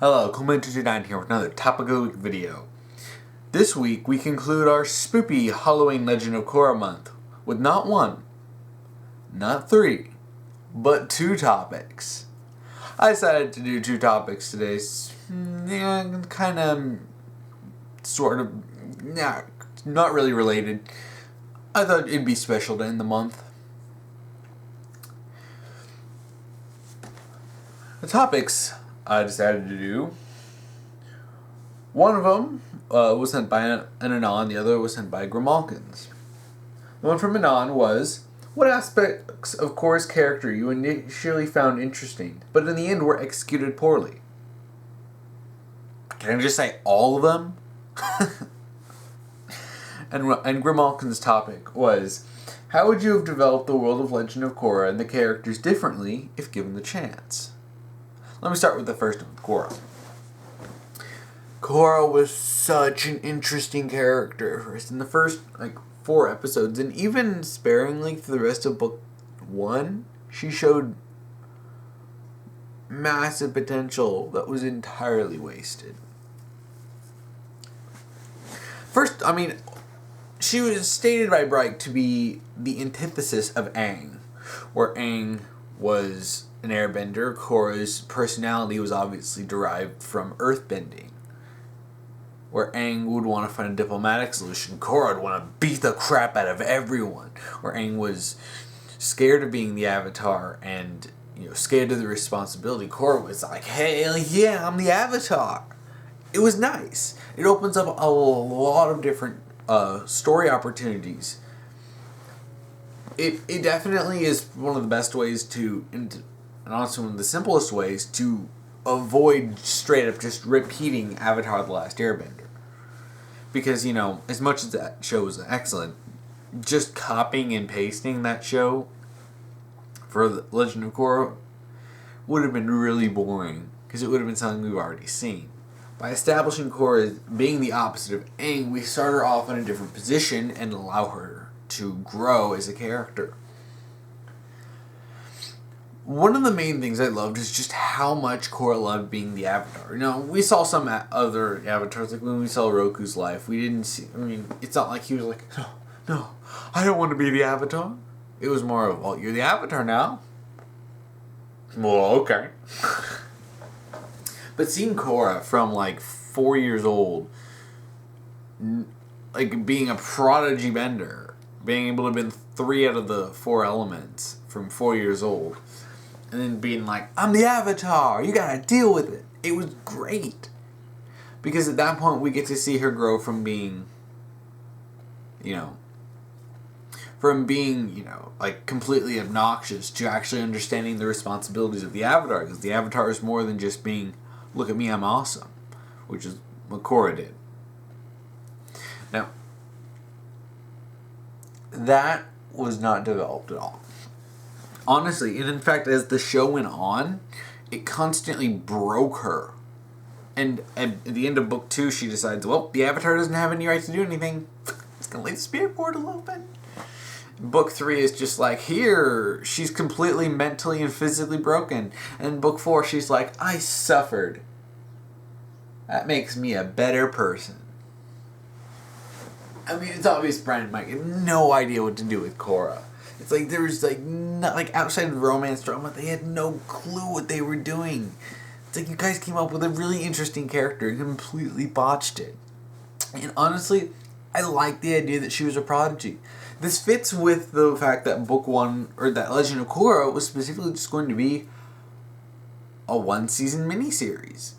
Hello, Cool229 here with another Topic of the Week video. This week we conclude our spoopy Halloween Legend of Korra month with not one, not three, but two topics. I decided to do two topics today, not really related. I thought it'd be special to end the month. The topics I decided to do. One of them was sent by an anon, the other was sent by grimaulkins. The one from anon was, what aspects of Korra's character you initially found interesting, but in the end were executed poorly? Can I just say all of them? And grimaulkin's topic was, how would you have developed the world of Legend of Korra and the characters differently if given the chance? Let me start with the first one, Korra. Korra was such an interesting character. In the first, 4 episodes, and even sparingly for the rest of book 1, she showed massive potential that was entirely wasted. First, she was stated by Bright to be the antithesis of Aang, where Aang was an airbender. Korra's personality was obviously derived from earthbending, where Aang would want to find a diplomatic solution. Korra would want to beat the crap out of everyone, where Aang was scared of being the Avatar and scared of the responsibility. Korra was like, hell yeah, I'm the Avatar. It was nice. It opens up a lot of different story opportunities. It definitely is one of the best ways to, and honestly one of the simplest ways to avoid straight up just repeating Avatar The Last Airbender. Because, as much as that show was excellent, just copying and pasting that show for The Legend of Korra would have been really boring, because it would have been something we've already seen. By establishing Korra as being the opposite of Aang, we start her off in a different position and allow her to grow as a character. One of the main things I loved is just how much Korra loved being the Avatar. We saw some other avatars, like when we saw Roku's life. We didn't see, it's not like he was like, no, I don't want to be the Avatar. It was more of, well, you're the Avatar now. Well, okay. But seeing Korra from 4 years old, being a prodigy bender, being able to bend 3 out of the 4 elements from 4 years old, and then being like, I'm the Avatar, you gotta deal with it. It was great. Because at that point we get to see her grow from being, completely obnoxious to actually understanding the responsibilities of the Avatar. Because the Avatar is more than just being, look at me, I'm awesome. Which is what Korra did. Now, that was not developed at all. Honestly, and in fact, as the show went on, it constantly broke her. And at the end of book 2, she decides, well, the Avatar doesn't have any right to do anything. It's going to leave the spirit portal open. Book 3 is just like, here, she's completely mentally and physically broken. And in book 4, she's like, I suffered. That makes me a better person. It's obvious Brian and Mike had no idea what to do with Korra. It's like there was outside of romance drama, they had no clue what they were doing. It's like you guys came up with a really interesting character and completely botched it. And honestly, I like the idea that she was a prodigy. This fits with the fact that book 1, or that Legend of Korra, was specifically just going to be a 1-season miniseries.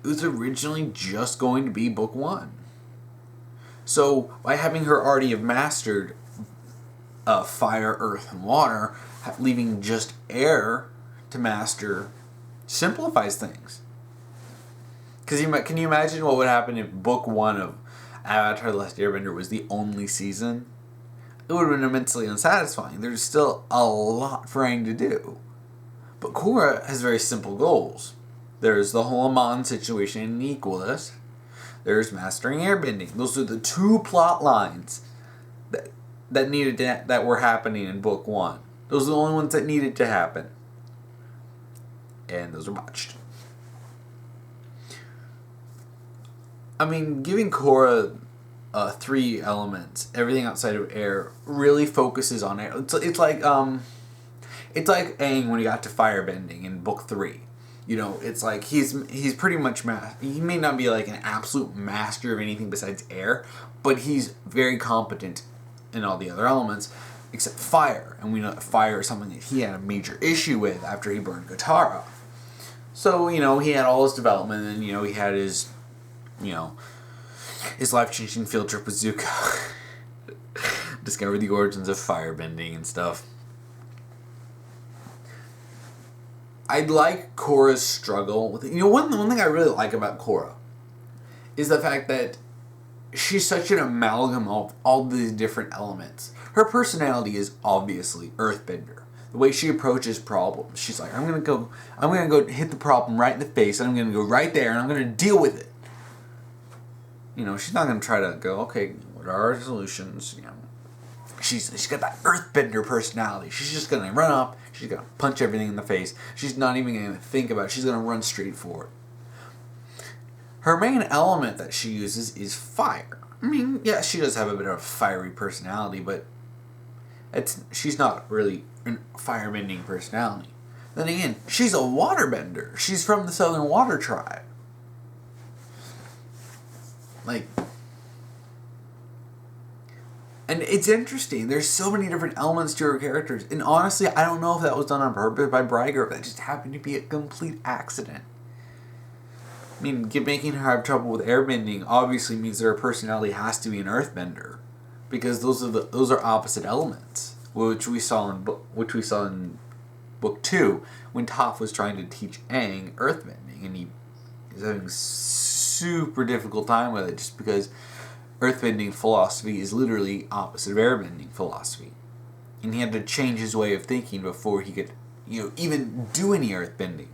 It was originally just going to be book 1. So, by having her already have mastered fire, earth, and water, leaving just air to master simplifies things. Because can you imagine what would happen if book 1 of Avatar The Last Airbender was the only season? It would have been immensely unsatisfying. There's still a lot for Aang to do. But Korra has very simple goals. There's the whole Amon situation in Equalist. There's mastering airbending. Those are the 2 plot lines that were happening in book 1. Those are the only ones that needed to happen. And those are botched. I mean, giving Korra 3 elements, everything outside of air, really focuses on air. It's like Aang when he got to firebending in book 3. You know, it's like he's pretty much he may not be like an absolute master of anything besides air, but he's very competent in all the other elements except fire. And we know that fire is something that he had a major issue with after he burned Katara. So, you know, he had all his development, and, you know, he had his, you know, his life-changing field trip with Zuko. Discovered the origins of firebending and stuff. I'd like Korra's struggle with it. You know, one thing I really like about Korra is the fact that she's such an amalgam of all these different elements. Her personality is obviously Earthbender. The way she approaches problems, she's like, I'm gonna go hit the problem right in the face, and I'm gonna go right there, and I'm gonna deal with it. You know, she's not gonna try to go, okay, what are our solutions? You know, she's got that Earthbender personality. She's just gonna run up. She's gonna punch everything in the face. She's not even gonna think about it. She's gonna run straight for it. Her main element that she uses is fire. I mean, yeah, she does have a bit of a fiery personality, but she's not really a firebending personality. Then again, she's a waterbender. She's from the Southern Water Tribe. Like, and it's interesting. There's so many different elements to her characters. And honestly, I don't know if that was done on purpose by Brygger, or if that just happened to be a complete accident. I mean, making her have trouble with airbending obviously means that her personality has to be an earthbender, because those are opposite elements, which we saw in book 2 when Toph was trying to teach Aang earthbending, and he is having a super difficult time with it just because earthbending philosophy is literally opposite of airbending philosophy, and he had to change his way of thinking before he could, you know, even do any earthbending.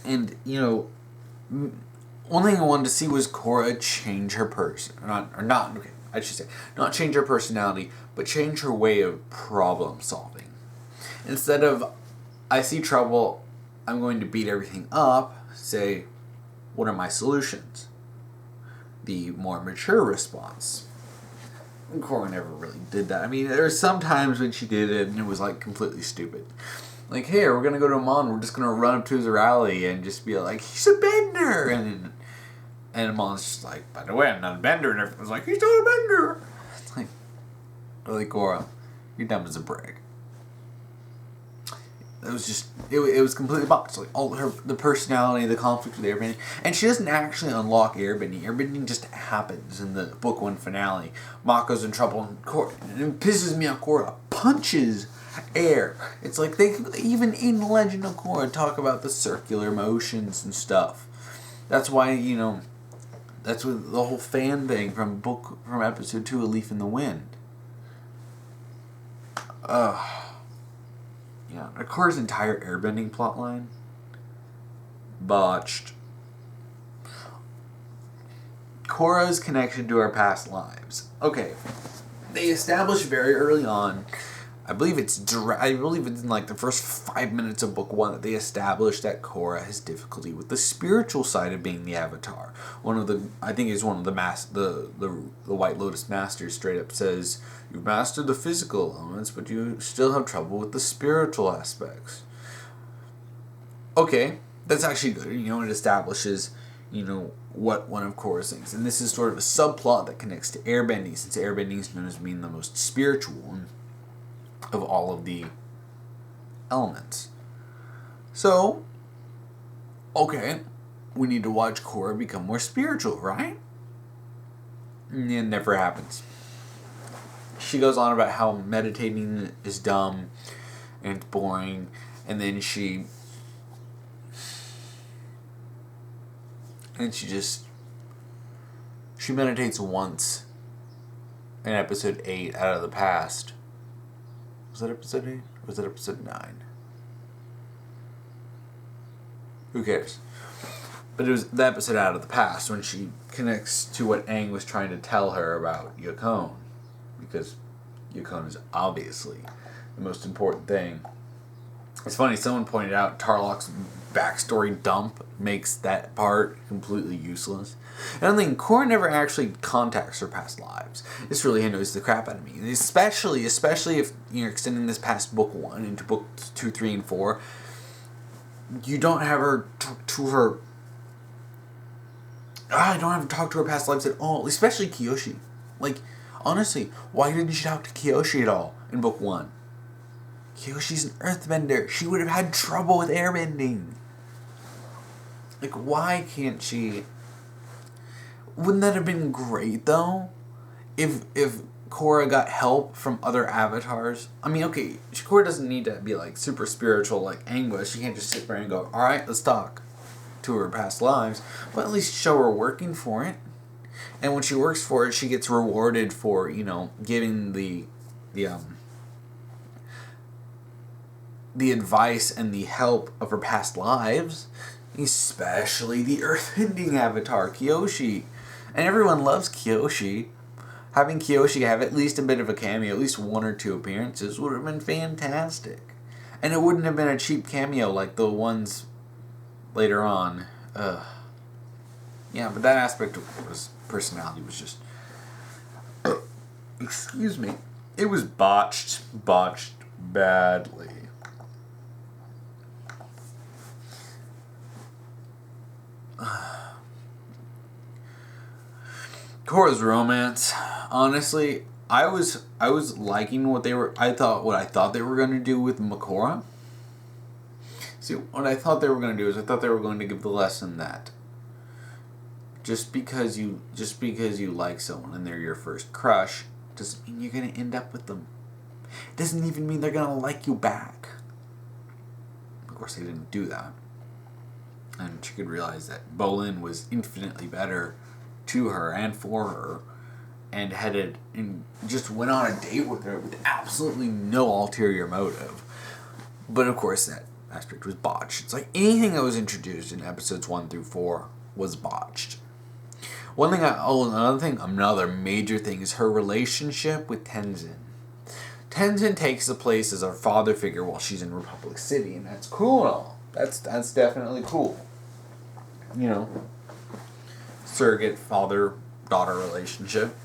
And, you know, one thing I wanted to see was Korra change her not change her personality, but change her way of problem solving. Instead of, I see trouble, I'm going to beat everything up, say, what are my solutions? The more mature response. And Korra never really did that. I mean, there were some times when she did it and it was like completely stupid. Like, hey, we're gonna go to Amon, we're just gonna run up to his rally and just be like, he's a bender! And Amon's just like, by the way, I'm not a bender. And everyone's like, he's not a bender! It's like, really, Korra, you're dumb as a brick. It was just, it was completely boxed. Like, all the personality, the conflict with airbending. And she doesn't actually unlock airbending. Airbending just happens in the book 1 finale. Mako's in trouble, and Korra, and it pisses me off, Korra punches air. It's like they even in Legend of Korra talk about the circular motions and stuff. That's why, you know, that's what the whole fan thing from episode 2 of Leaf in the Wind. Yeah, Korra's entire airbending plotline, botched. Korra's connection to our past lives. Okay, they established very early on, I believe it's in like the first 5 minutes of book 1 that they established that Korra has difficulty with the spiritual side of being the Avatar. I think it's one of the White Lotus Masters straight up says, you've mastered the physical elements, but you still have trouble with the spiritual aspects. Okay, that's actually good. You know, it establishes, you know, what one of Korra's things. And this is sort of a subplot that connects to airbending, since airbending is known as being the most spiritual of all of the elements. So, okay, we need to watch Korra become more spiritual, right? It never happens. She goes on about how meditating is dumb and it's boring, and then she meditates once in episode 8 out of the past. Was that episode 8? Or was that episode 9? Who cares? But it was the episode out of the past when she connects to what Aang was trying to tell her about Yakone. Because Yakone is obviously the most important thing It's funny, someone pointed out Tarlok's backstory dump makes that part completely useless. And I don't think Korra never actually contacts her past lives. This really annoys the crap out of me. Especially if you're extending this past book 1 into book 2, 3, and 4. You don't have her talk to her... I don't have to talk to her past lives at all. Especially Kyoshi. Like, honestly, why didn't she talk to Kyoshi at all in book 1? Kyoshi's an earthbender. She would have had trouble with airbending. Like, why can't she... Wouldn't that have been great, though? If Korra got help from other avatars? I mean, okay, Korra doesn't need to be, like, super spiritual like Anguish. She can't just sit there and go, alright, let's talk to her past lives. But at least show her working for it. And when she works for it, she gets rewarded for, giving the advice and the help of her past lives. Especially the earthbending avatar, Kyoshi. And everyone loves Kyoshi. Having Kyoshi have at least a bit of a cameo, at least 1 or 2 appearances, would have been fantastic. And it wouldn't have been a cheap cameo like the ones later on. Yeah, but that aspect of Korra's personality was just... excuse me. It was botched badly. Korra's romance, honestly, I was liking what I thought they were going to do with Makora. See, what I thought they were going to do is I thought they were going to give the lesson that just because you like someone and they're your first crush doesn't mean you're going to end up with them. It doesn't even mean they're going to like you back. Of course, they didn't do that. And she could realize that Bolin was infinitely better to her and for her, and just went on a date with her with absolutely no ulterior motive. But of course, that aspect was botched. It's like anything that was introduced in episodes 1 through 4 was botched. Another major thing is her relationship with Tenzin. Tenzin takes the place as her father figure while she's in Republic City, and that's cool and all. That's definitely cool. Surrogate father-daughter relationship.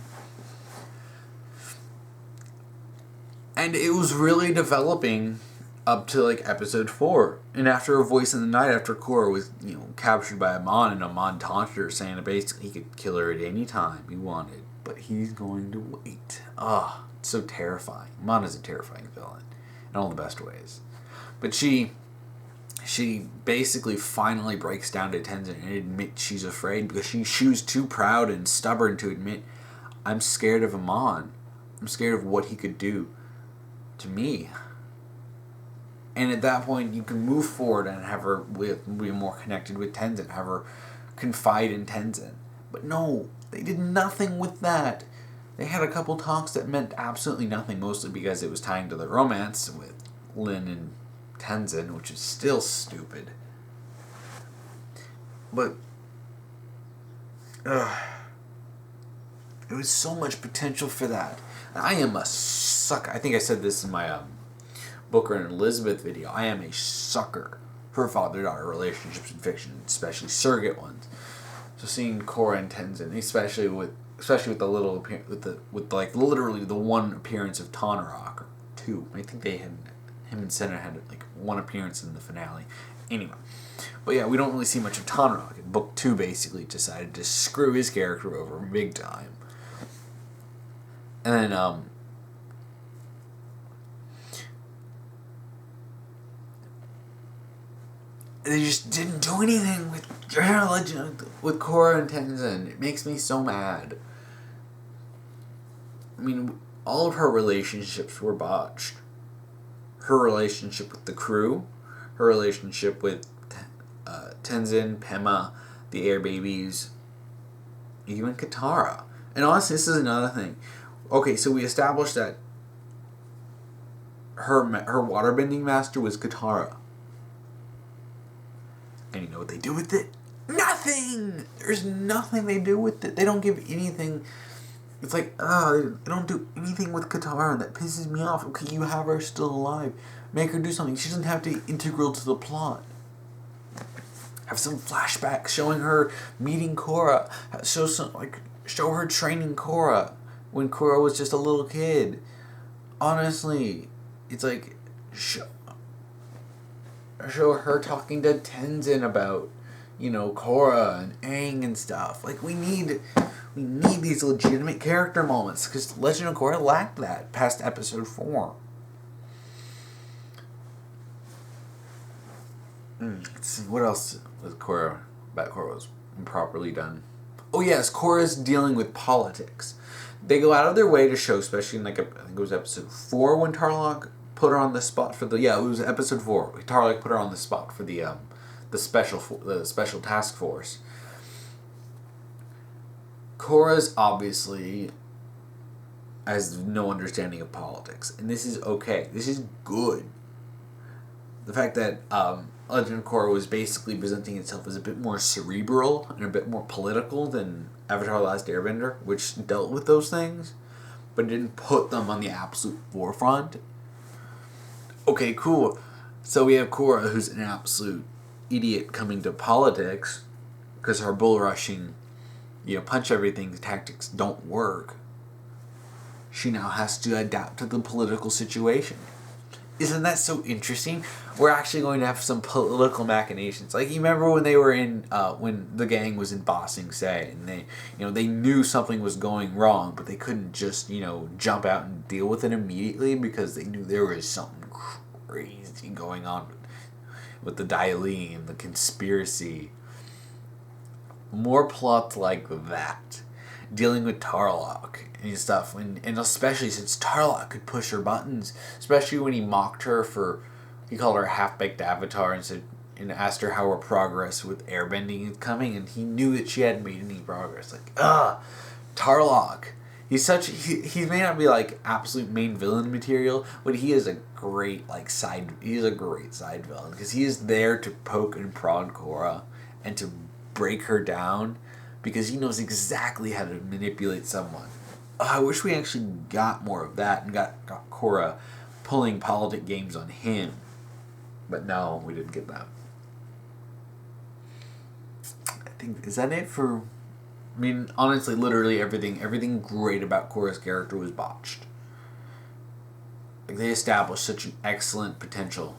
And it was really developing up to like episode 4. And after A Voice in the Night, after Korra was, captured by Amon, and Amon taunted her, saying that basically he could kill her at any time he wanted. But he's going to wait. It's so terrifying. Amon is a terrifying villain in all the best ways. But she basically finally breaks down to Tenzin and admits she's afraid because she was too proud and stubborn to admit, I'm scared of Amon. I'm scared of what he could do to me. And at that point, you can move forward and have her be more connected with Tenzin, have her confide in Tenzin. But no, they did nothing with that. They had a couple talks that meant absolutely nothing, mostly because it was tying to the romance with Lin and Tenzin, which is still stupid. But there was so much potential for that. And I am a sucker. I think I said this in my Booker and Elizabeth video. I am a sucker for father-daughter relationships in fiction, especially surrogate ones. So seeing Korra and Tenzin, especially with the little with like literally the one appearance of Tonraq, or 2. I think they had him and Senna had like 1 appearance in the finale. Anyway, but yeah, we don't really see much of Tonraq. In book 2, basically decided to screw his character over big time. And then they just didn't do anything with Legend with Korra and Tenzin. It makes me so mad. I mean, all of her relationships were botched. Her relationship with the crew, her relationship with Tenzin, Pema, the Air Babies, even Katara. And honestly, this is another thing. Okay, so we established that her waterbending master was Katara. And you know what they do with it? Nothing! There's nothing they do with it. They don't give anything It's like, they don't do anything with Katara, and that pisses me off. Okay, you have her still alive. Make her do something. She doesn't have to be integral to the plot. Have some flashbacks showing her meeting Korra. Show her training Korra when Korra was just a little kid. Honestly, it's like show her talking to Tenzin about, Korra and Aang and stuff. Like we need these legitimate character moments because Legend of Korra lacked that past episode 4. Let's see, what else was Korra was improperly done? Oh yes, Korra's dealing with politics. They go out of their way to show, especially in I think it was episode 4 when Tarlok put her on the spot for it was episode 4. Tarlok put her on the spot for the special task force. Korra's obviously has no understanding of politics, and this is okay. This is good. The fact that Legend of Korra was basically presenting itself as a bit more cerebral and a bit more political than Avatar: The Last Airbender, which dealt with those things, but didn't put them on the absolute forefront. Okay, cool. So we have Korra, who's an absolute idiot coming to politics because her bull rushing, punch everything tactics don't work. She now has to adapt to the political situation. Isn't that so interesting? We're actually going to have some political machinations. Like, you remember when they were in, when the gang was in Ba Sing Se, and they knew something was going wrong, but they couldn't just, jump out and deal with it immediately because they knew there was something crazy going on with the Dai Li and the conspiracy. More plots like that. Dealing with Tarlok and stuff, and especially since Tarlok could push her buttons, especially when he mocked her he called her a half-baked avatar and asked her how her progress with airbending is coming, and he knew that she hadn't made any progress. Tarlok. He may not be absolute main villain material, but he is a great side villain because he is there to poke and prod Korra and to break her down because he knows exactly how to manipulate someone. I wish we actually got more of that and got Korra pulling politic games on him. But no, we didn't get that. I think, is that it for... honestly, literally everything great about Korra's character was botched. They established such an excellent potential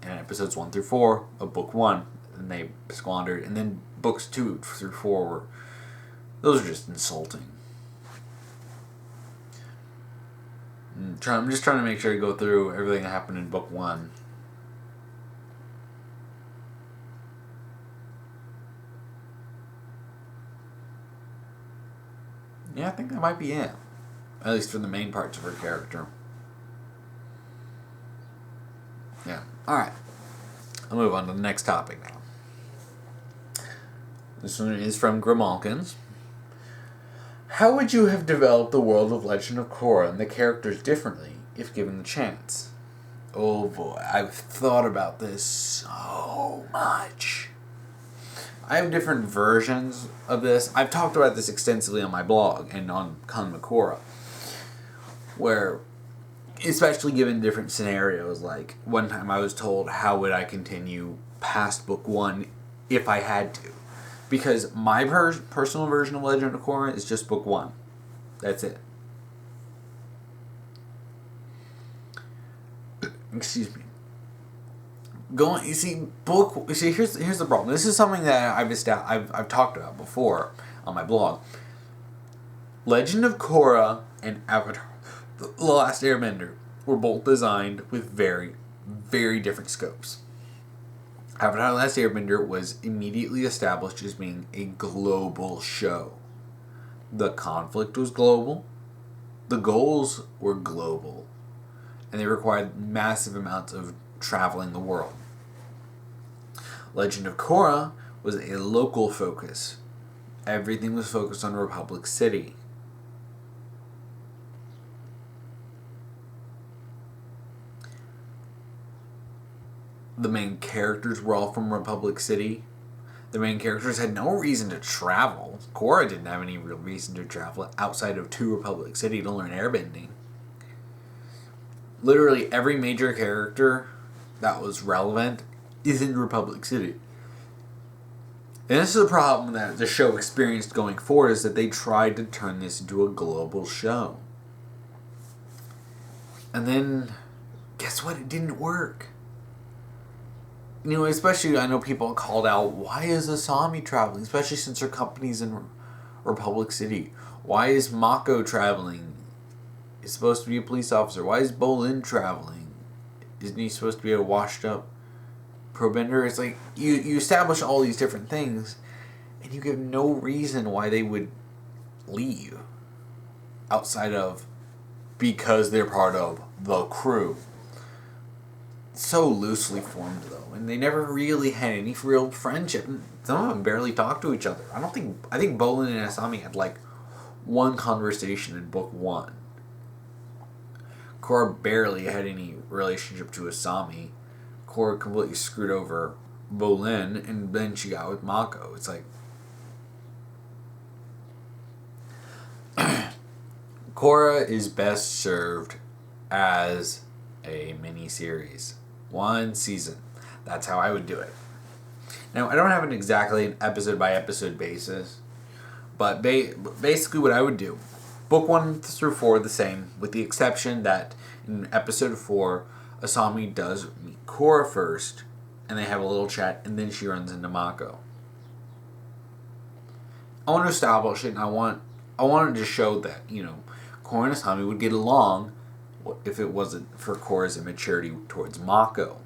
in episodes 1 through 4 of book 1, and they squandered. And then books 2 through 4 those are just insulting. I'm just trying to make sure I go through everything that happened in book 1. Yeah, I think that might be it. At least for the main parts of her character. Yeah. Alright. I'll move on to the next topic now. This one is from Grimaulkins. How would you have developed the world of Legend of Korra and the characters differently if given the chance? Oh boy, I've thought about this so much. I have different versions of this. I've talked about this extensively on my blog and on Con Korra, where, especially given different scenarios, like one time I was told how would I continue past book 1 if I had to. Because my personal version of Legend of Korra is just book 1. That's it. Excuse me. Here's the problem. This is something that I've talked about before on my blog. Legend of Korra and Avatar: The Last Airbender were both designed with very, very different scopes. Avatar: The Last Airbender was immediately established as being a global show. The conflict was global, the goals were global, and they required massive amounts of traveling the world. Legend of Korra was a local focus. Everything was focused on Republic City. The main characters were all from Republic City. The main characters had no reason to travel. Korra didn't have any real reason to travel outside of 2 Republic City to learn airbending. Literally every major character that was relevant is in Republic City. And this is a problem that the show experienced going forward, is that they tried to turn this into a global show. And then, guess what? It didn't work. You know, especially, I know people called out, why is Asami traveling? Especially since her company's in Republic City. Why is Mako traveling? He's supposed to be a police officer. Why is Bolin traveling? Isn't he supposed to be a washed up probender? It's like, you establish all these different things, and you give no reason why they would leave. Outside of, because they're part of the crew. So loosely formed, though. And they never really had any real friendship. Some of them barely talked to each other. I think Bolin and Asami had like one conversation in book 1. Korra barely had any relationship to Asami. Korra completely screwed over Bolin, and then she got with Mako. It's like, Korra is best served as a mini-series. 1 season. That's how I would do it. Now, I don't have an episode-by-episode basis, but basically what I would do, book 1 through 4 the same, with the exception that in episode 4, Asami does meet Korra first, and they have a little chat, and then she runs into Mako. I want to establish it, and I wanted to show that, you know, Korra and Asami would get along if it wasn't for Korra's immaturity towards Mako.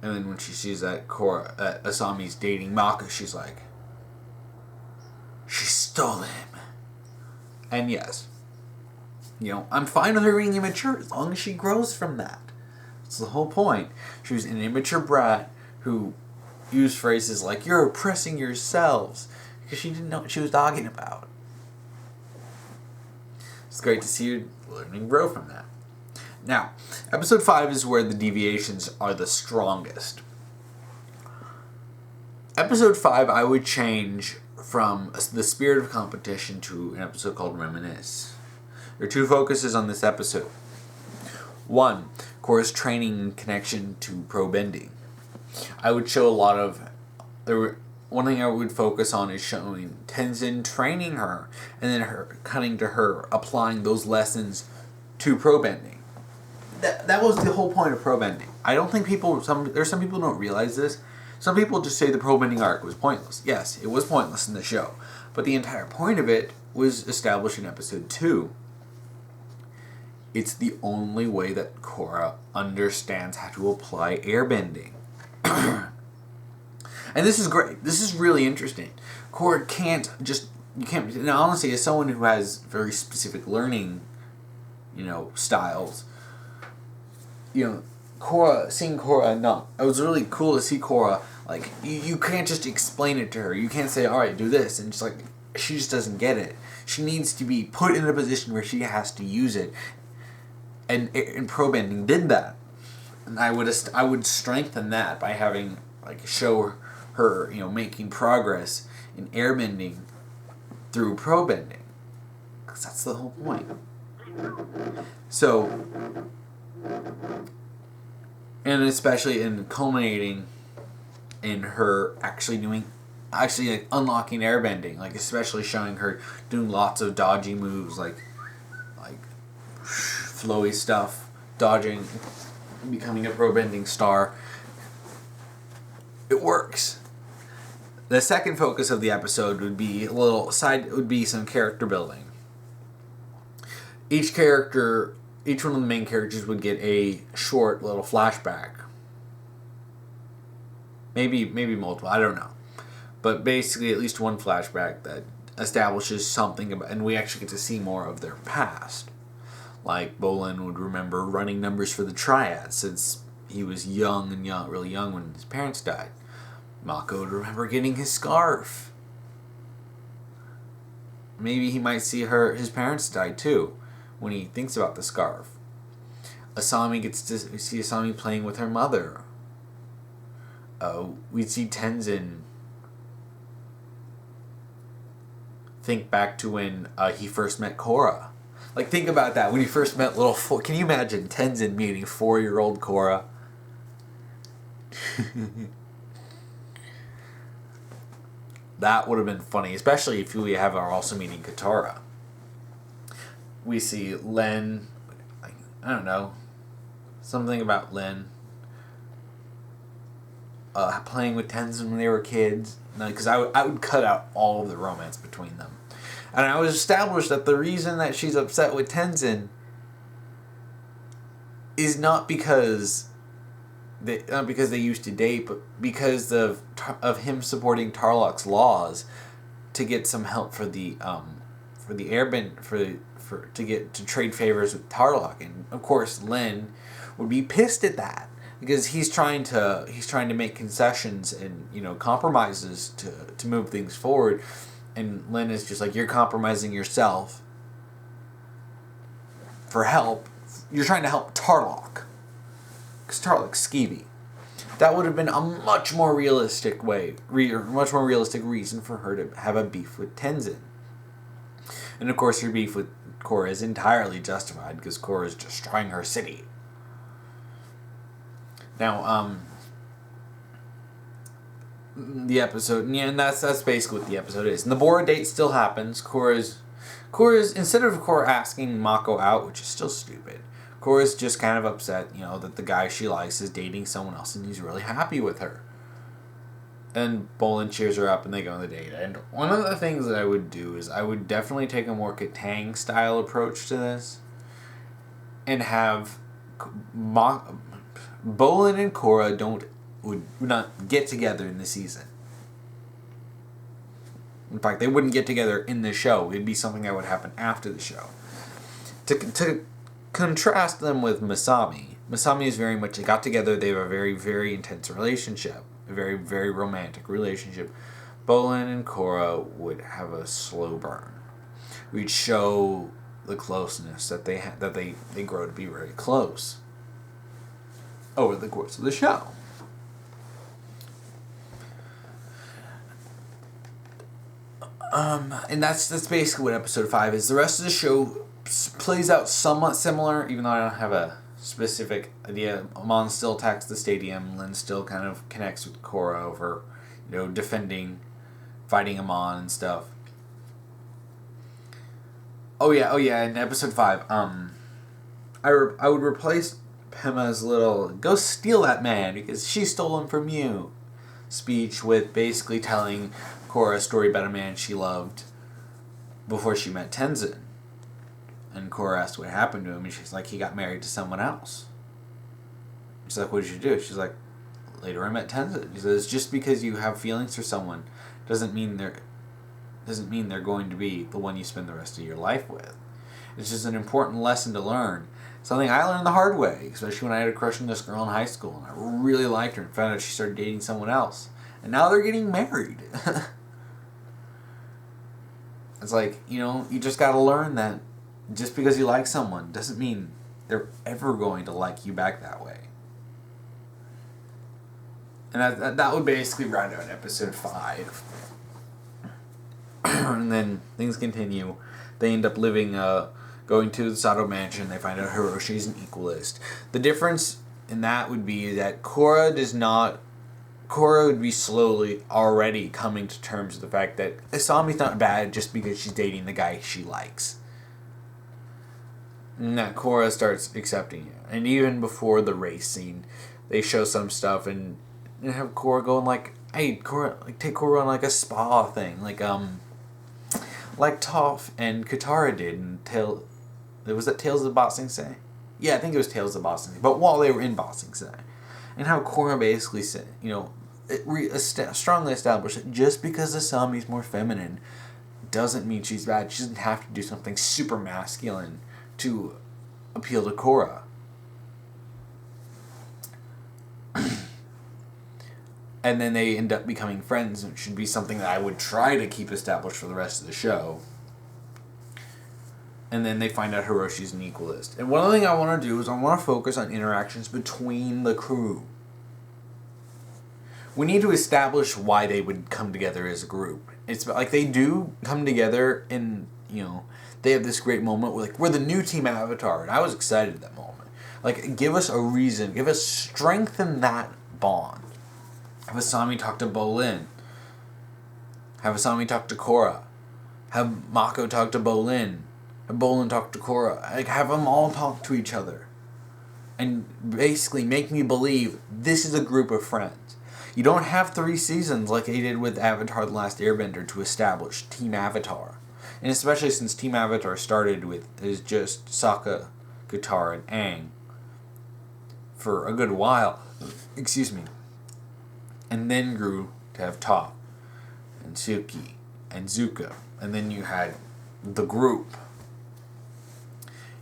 And then when she sees that Asami's dating Mako, she's like, she stole him. And yes, you know, I'm fine with her being immature as long as she grows from that. That's the whole point. She was an immature brat who used phrases like, you're oppressing yourselves, because she didn't know what she was talking about. It's great to see her learn and grow from that. Now, episode 5 is where the deviations are the strongest. Episode 5 I would change from the spirit of competition to an episode called Reminisce. There are 2 focuses on this episode. 1, Korra's training connection to pro bending. I would show a lot of... One thing I would focus on is showing Tenzin training her, and then her cutting to her applying those lessons to pro bending. That was the whole point of pro bending. I don't think there's some people who don't realize this. Some people just say the pro bending arc was pointless. Yes, it was pointless in the show, but the entire point of it was established in episode 2. It's the only way that Korra understands how to apply airbending. And this is great. This is really interesting. Korra now honestly, as someone who has very specific learning, you know, styles, you know, seeing Korra, no, it was really cool to see Korra, like, you can't just explain it to her. You can't say, alright, do this, and just like, she just doesn't get it. She needs to be put in a position where she has to use it. And pro bending did that. And I would strengthen that by having, like, show her, you know, making progress in airbending through pro bending. Because that's the whole point. So, and especially in culminating in her actually like unlocking airbending, like especially showing her doing lots of dodgy moves, like flowy stuff, dodging, becoming a pro bending star. It works. The second focus of the episode would be some character building. Each one of the main characters would get a short little flashback. Maybe multiple, I don't know. But basically at least one flashback that establishes something about, and we actually get to see more of their past. Like Bolin would remember running numbers for the Triad since he was really young when his parents died. Mako would remember getting his scarf. Maybe he might see his parents die too when he thinks about the scarf. Asami gets to see Asami playing with her mother. we'd see Tenzin think back to when he first met Korra. Like, think about that. When he first met can you imagine Tenzin meeting 4-year-old Korra? That would have been funny, especially if we have our also meeting Katara. We see Len, like, I don't know, something about Len playing with Tenzin when they were kids. Because I would cut out all of the romance between them. And I was established that the reason that she's upset with Tenzin is not because they used to date, but because of him supporting Tarlok's laws to get some help for the airbend to trade favors with Tarlok. And of course Len would be pissed at that because he's trying to make concessions and, you know, compromises to move things forward. And Len is just like, you're compromising yourself for help. You're trying to help Tarlok. Because Tarlok's skeevy. That would have been a much more realistic reason for her to have a beef with Tenzin. And of course, her beef with Korra is entirely justified because Korra is destroying her city. Now, the episode, yeah, and that's basically what the episode is. And the Bora date still happens. Korra's instead of Korra asking Mako out, which is still stupid, Korra's just kind of upset, you know, that the guy she likes is dating someone else, and he's really happy with her. And Bolin cheers her up, and they go on the date. And one of the things that I would do is I would definitely take a more Katang style approach to this, and have Bolin and Korra would not get together in the season. In fact, they wouldn't get together in the show. It'd be something that would happen after the show. To contrast them with Masami. Masami is very much, they got together, they have a very, very intense relationship. A very, very romantic relationship. Bolin and Korra would have a slow burn. We'd show the closeness that they grow to be very close over the course of the show. And that's basically what episode 5 is. The rest of the show plays out somewhat similar, even though I don't have a specific idea. Amon still attacks the stadium. Lin still kind of connects with Korra over, you know, fighting Amon and stuff. Oh yeah, in episode 5, I would replace Pema's little "go steal that man because she stole him from you" speech with basically telling Korra a story about a man she loved before she met Tenzin. And Korra asked what happened to him, and she's like, he got married to someone else. She's like, what did you do? She's like, later I met Tenzin. He says, just because you have feelings for someone doesn't mean they're going to be the one you spend the rest of your life with. It's just an important lesson to learn. Something I learned the hard way, especially when I had a crush on this girl in high school, and I really liked her and found out she started dating someone else. And now they're getting married. It's like, you know, you just gotta learn that just because you like someone doesn't mean they're ever going to like you back that way. And that would basically round out episode 5. And then things continue. They end up going to the Sato Mansion. They find out Hiroshi's an equalist. The difference in that would be that Korra would be slowly already coming to terms with the fact that Asami's not bad just because she's dating the guy she likes. And that Korra starts accepting it. And even before the race scene, they show some stuff and have Korra going like, hey, Korra, like, take Korra on like a spa thing. Like Toph and Katara did in was that Tales of Ba Sing Se? Yeah, I think it was Tales of Ba Sing Se. But while they were in Ba Sing Se. And how Korra basically said, you know, strongly established that just because Asami's more feminine doesn't mean she's bad. She doesn't have to do something super masculine to appeal to Korra. And then they end up becoming friends, which should be something that I would try to keep established for the rest of the show. And then they find out Hiroshi's an equalist. And one other thing I want to do is I want to focus on interactions between the crew. we need to establish why they would come together as a group. It's like they do come together and, they have this great moment where, like, we're the new Team Avatar, and I was excited at that moment. Like, give us a reason, give us strength in that bond. Have Asami talk to Bolin. Have Asami talk to Korra. Have Mako talk to Bolin. Have Bolin talk to Korra. Like, have them all talk to each other. And basically make me believe this is a group of friends. You don't have 3 seasons like they did with Avatar The Last Airbender to establish Team Avatar. And especially since Team Avatar started with is just Sokka, Katara, and Aang for a good while. Excuse me. And then grew to have Toph and Suki and Zuko. And then you had the group.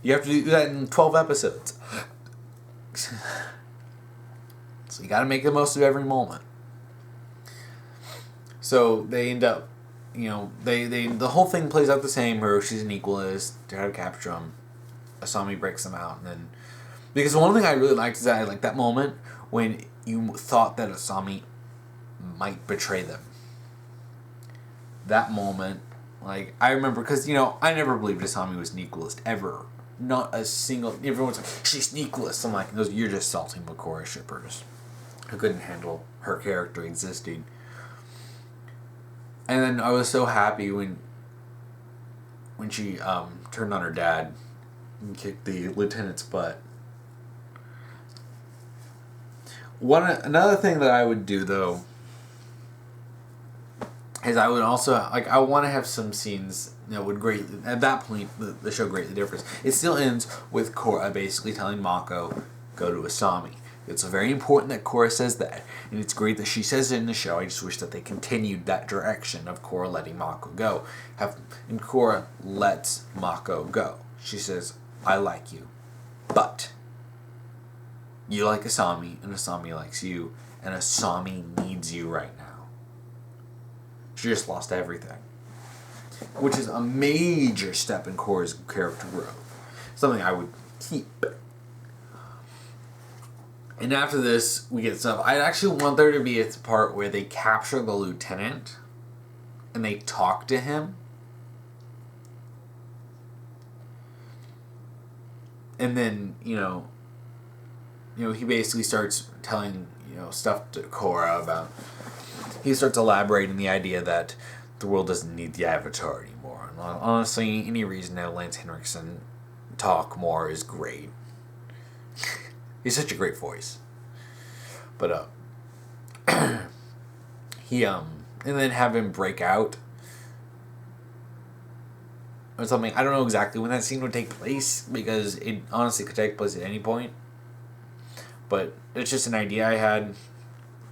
You have to do that in 12 episodes. So you gotta make the most of every moment. So they end up, the whole thing plays out the same. Hiroshi's an equalist. They try to capture him. Asami breaks them out. And then, because one thing I really liked is that I liked that moment when you thought that Asami might betray them. That moment, like, I remember, because, I never believed Asami was an equalist, ever. Not a single, everyone's like, she's an equalist. I'm like, you're just salting Korra shippers who couldn't handle her character existing. And then I was so happy when she turned on her dad and kicked the lieutenant's butt. Another thing that I would do, though, is I would also, I want to have some scenes that would greatly, at that point, the show greatly differs. It still ends with Korra basically telling Mako, go to Asami. It's very important that Korra says that, and it's great that she says it in the show. I just wish that they continued that direction of Korra letting Mako go. And Korra lets Mako go. She says, I like you, but you like Asami, and Asami likes you, and Asami needs you right now. She just lost everything. Which is a major step in Korra's character growth. Something I would keep. And after this, we get stuff. I actually want there to be a part where they capture the lieutenant and they talk to him. And then, he basically starts telling, stuff to Korra about. He starts elaborating the idea that the world doesn't need the Avatar anymore. And honestly, any reason that Lance Henriksen talk more is great. He's such a great voice. But, he, and then have him break out or something. I don't know exactly when that scene would take place, because it honestly could take place at any point. But it's just an idea I had.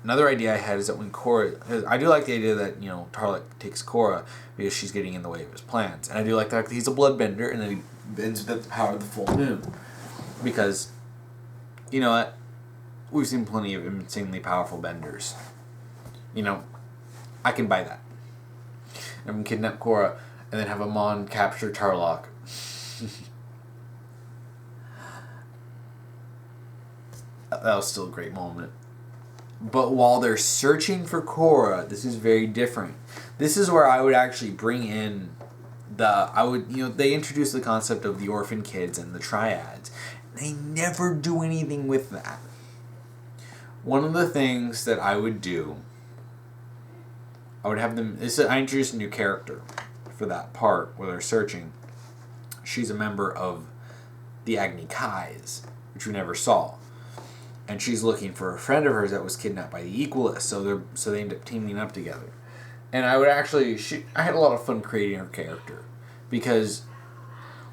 Another idea I had is that when Korra, I do like the idea that, Tarlek takes Korra because she's getting in the way of his plans. And I do like the fact that he's a bloodbender and then he bends with the power of the full moon. Because, you know what? We've seen plenty of insanely powerful benders. I can buy that. And we can kidnap Korra and then have Amon capture Tarlok. That was still a great moment. But while they're searching for Korra, this is very different. This is where I would actually bring in they introduce the concept of the orphan kids and the triads. They never do anything with that. One of the things that I would do, I would have them, I introduced a new character for that part where they're searching. She's a member of the Agni Kais, which we never saw. And she's looking for a friend of hers that was kidnapped by the Equalists, so they end up teaming up together. And I would actually, I had a lot of fun creating her character, because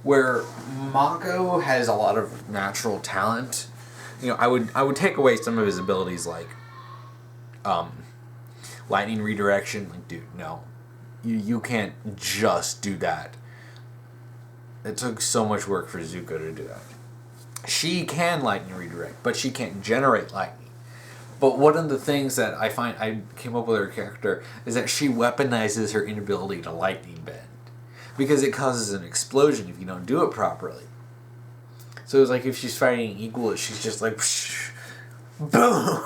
where Mako has a lot of natural talent, I would take away some of his abilities, like lightning redirection. Like, dude, no, you can't just do that. It took so much work for Zuko to do that. She can lightning redirect, but she can't generate lightning. But one of the things that I find I came up with her character is that she weaponizes her inability to lightning bend, because it causes an explosion if you don't do it properly. So it's like if she's fighting equal, she's just like, psh, boom.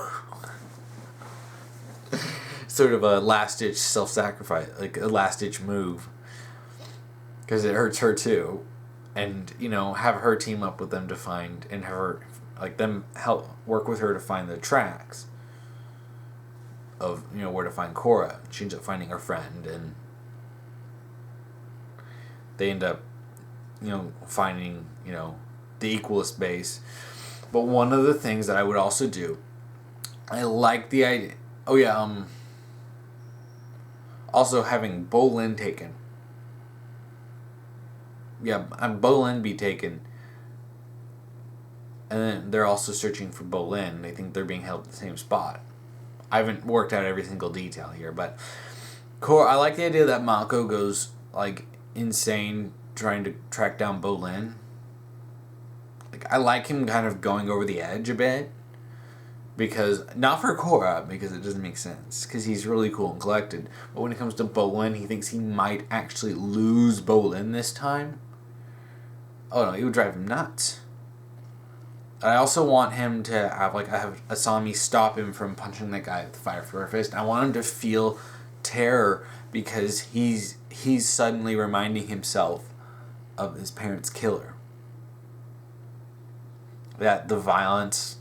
sort of a last-ditch self-sacrifice, like a last-ditch move. Because it hurts her too. And, have her team up with them to find, and have her, them help work with her to find the tracks of, where to find Korra. She ends up finding her friend, and they end up, finding, the Equalist base. But one of the things that I would also do, I like the idea. Oh yeah, also having Bolin taken. Yeah, Bolin be taken. And then they're also searching for Bolin. They think they're being held at the same spot. I haven't worked out every single detail here, but Korra, I like the idea that Mako goes insane trying to track down Bolin. I like him kind of going over the edge a bit. Because, not for Korra, because it doesn't make sense. Because he's really cool and collected. But when it comes to Bolin, he thinks he might actually lose Bolin this time. Oh no, it would drive him nuts. I also want him to have Asami stop him from punching that guy with the fire fist. I want him to feel terror because he's suddenly reminding himself of his parents' killer. That the violence,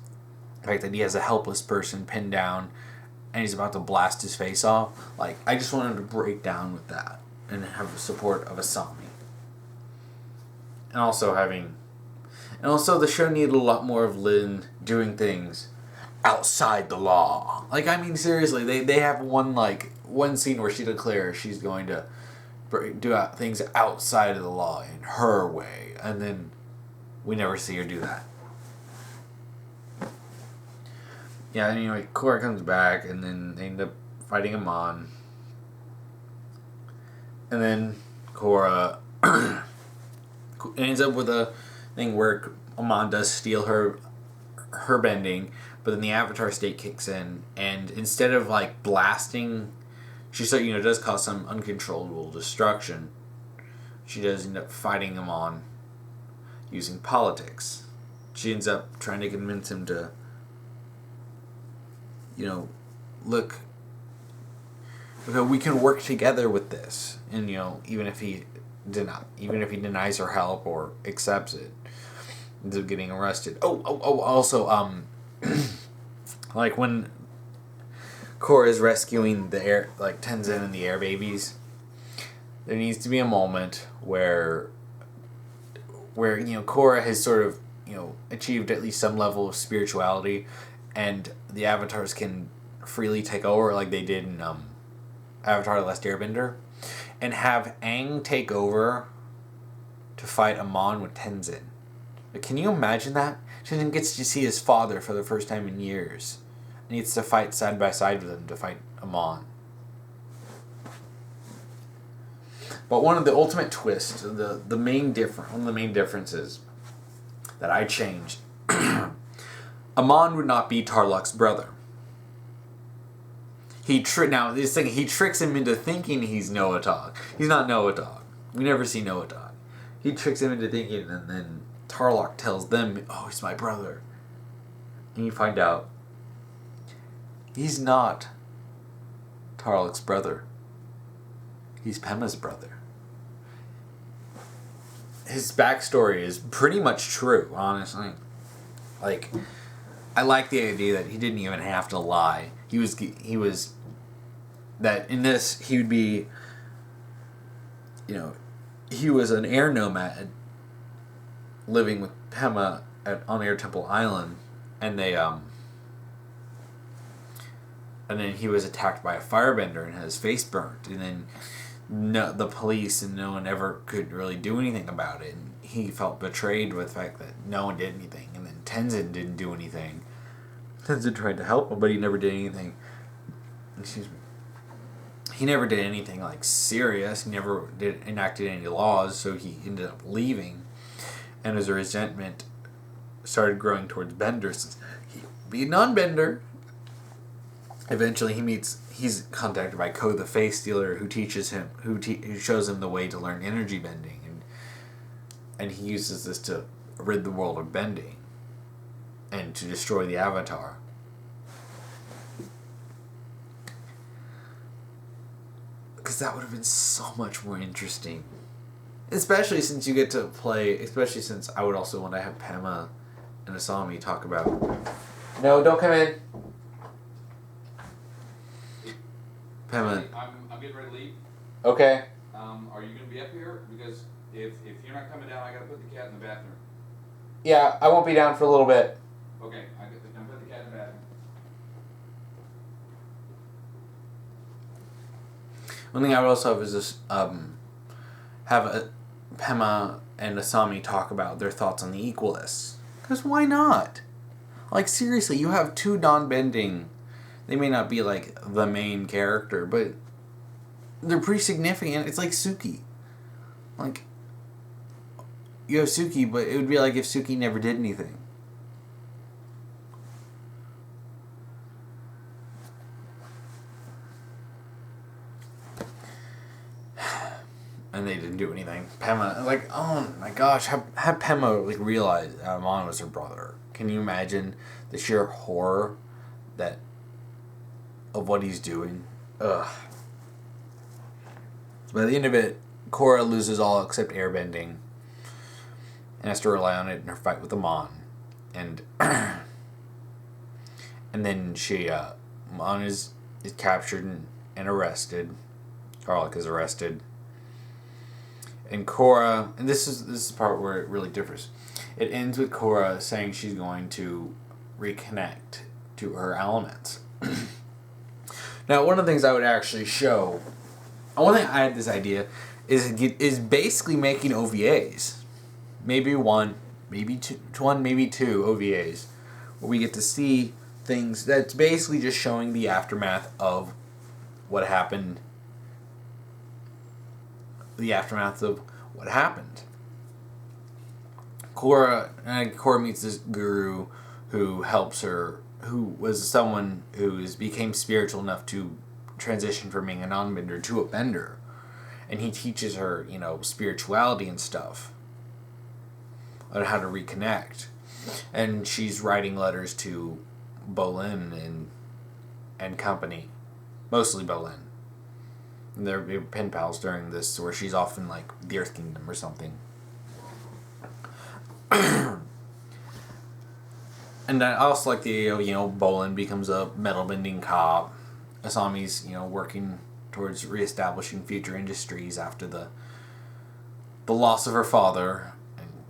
the fact that he has a helpless person pinned down and he's about to blast his face off. I just want him to break down with that and have the support of Asami. And also the show needed a lot more of Lin doing things outside the law. Seriously, they have one scene where she declares she's going to do things outside of the law in her way, and then we never see her do that. Yeah, anyway, Korra comes back, and then they end up fighting Amon. And then Korra ends up with a thing where Amon does steal her bending, but then the Avatar state kicks in, and instead of blasting, she does cause some uncontrollable destruction. She does end up fighting Amon using politics. She ends up trying to convince him to, look, we can work together with this, and even if he denies her help or accepts it, ends up getting arrested. Also, when Korra is rescuing the air, Tenzin and the air babies, there needs to be a moment where Korra has sort of achieved at least some level of spirituality, and the avatars can freely take over like they did in Avatar: The Last Airbender, and have Aang take over to fight Amon with Tenzin. Can you imagine that? Tenzin gets to see his father for the first time in years, and he gets to fight side by side with him to fight Amon. But one of the ultimate twists, one of the main differences that I changed, Amon would not be Tarlok's brother. He tricks him into thinking he's Noatog. He's not Noatog. We never see Noatog. He tricks him into thinking, and then Tarlok tells them, "Oh, he's my brother." And you find out he's not Tarlok's brother. He's Pema's brother. His backstory is pretty much true, honestly. I like the idea that he didn't even have to lie. He was that in this he would be, he was an air nomad living with Pema on Air Temple Island, and then he was attacked by a firebender and had his face burnt, and then the police and no one ever could really do anything about it, and he felt betrayed with the fact that no one did anything, and then Tenzin didn't do anything. Tenzin tried to help him, but he never did anything. Excuse me. He never did anything serious. He never enacted any laws, so he ended up leaving. And as a resentment started growing towards benders, he be a non-bender. Eventually, he's contacted by Ko the Face Stealer, who teaches him, who shows him the way to learn energy bending, and he uses this to rid the world of bending and to destroy the Avatar. Because that would have been so much more interesting. Especially since you get to play... Especially since I would also want to have Pema and Asami talk about... No, don't come in. Pema... I'm getting ready to leave. Okay. Are you going to be up here? Because if you're not coming down, I got to put the cat in the bathroom. Yeah, I won't be down for a little bit. Okay, I'm going to put the cat in the bathroom. One thing I would also have is this, have Pema and Asami talk about their thoughts on the Equalists. Because why not? Like, seriously, you have two non-bending... They may not be, like, the main character, but they're pretty significant. It's like Suki. Like, you have Suki, but it would be like if Suki never did anything. And they didn't do anything. Pema, like, oh my gosh, have Pema, like, realize Amon was her brother. Can you imagine the sheer horror of what he's doing? Ugh. So by the end of it, Korra loses all except airbending. And has to rely on it in her fight with Amon. And and then Amon is captured and arrested. Garlic is arrested. And Korra, and this is the part where it really differs. It ends with Korra saying she's going to reconnect to her elements. Now, one of the things I would actually show, one thing I had this idea, is basically making OVAs. Maybe one, maybe two OVAs, where we get to see things that's basically just showing the aftermath of what happened. The aftermath of what happened. Korra meets this guru who helps her, who was someone who became spiritual enough to transition from being a non-bender to a bender. And he teaches her, spirituality and stuff. On how to reconnect. And she's writing letters to Bolin and company. Mostly Bolin. And they're pen pals during this, where she's off in, like, the Earth Kingdom or something. And I also like the, Bolin becomes a metal-bending cop. Asami's, working towards reestablishing future industries after the loss of her father.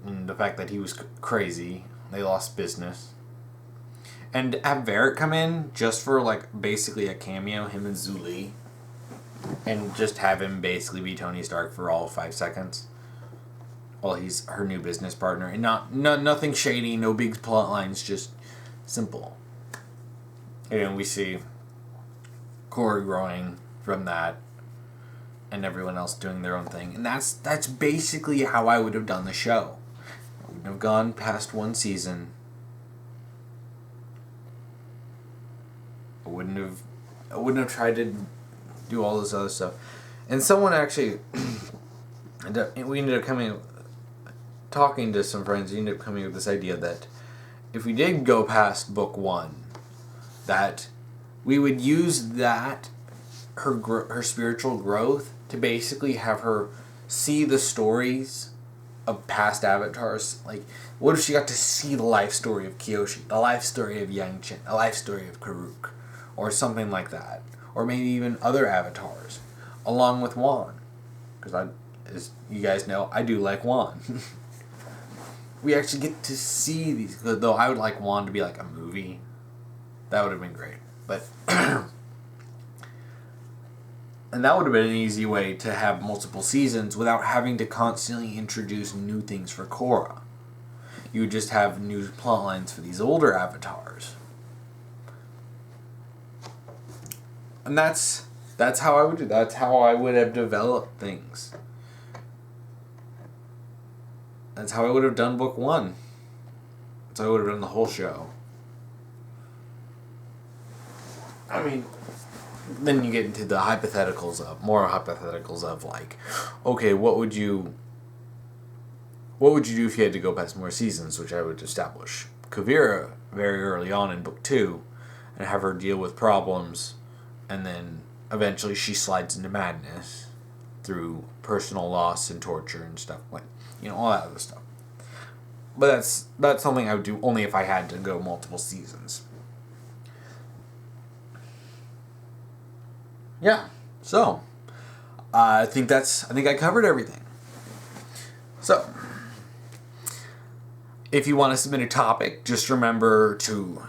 And the fact that he was crazy. They lost business. And have Varric come in just for, like, basically a cameo, him and Zuli. And just have him basically be Tony Stark for all 5 seconds. While he's her new business partner. And nothing shady, no big plot lines, just simple. And we see Korra growing from that. And everyone else doing their own thing. And that's basically how I would have done the show. I wouldn't have gone past one season. I wouldn't have tried to do all this other stuff. And someone actually, we ended up talking to some friends, we ended up coming up with this idea that if we did go past book 1, that we would use that, her spiritual growth, to basically have her see the stories of past avatars. Like, what if she got to see the life story of Kyoshi, the life story of Yang Chen, the life story of Karuk, or something like that. Or maybe even other avatars, along with Wan. Because as you guys know, I do like Wan. We actually get to see these, though I would like Wan to be like a movie. That would have been great. But and that would have been an easy way to have multiple seasons without having to constantly introduce new things for Korra. You would just have new plot lines for these older avatars. And that's how I would do. That's how I would have developed things. That's how I would have done book 1. That's how I would have done the whole show. I mean, then you get into the more hypotheticals of like, okay, what would you do if you had to go past more seasons, which I would establish Kuvira very early on in book 2, and have her deal with problems, and then eventually she slides into madness through personal loss and torture and stuff, like, all that other stuff. But that's something I would do only if I had to go multiple seasons. Yeah, so I think I covered everything. So if you want to submit a topic, just remember to,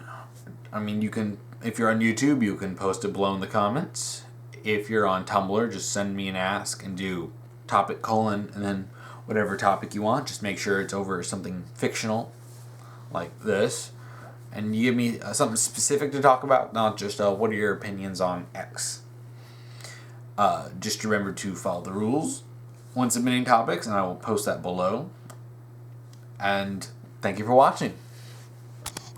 you can, if you're on YouTube, you can post it below in the comments. If you're on Tumblr, just send me an ask and do topic : and then whatever topic you want. Just make sure it's over something fictional like this. And you give me something specific to talk about, not just what are your opinions on X. Just remember to follow the rules when submitting topics, and I will post that below. And thank you for watching.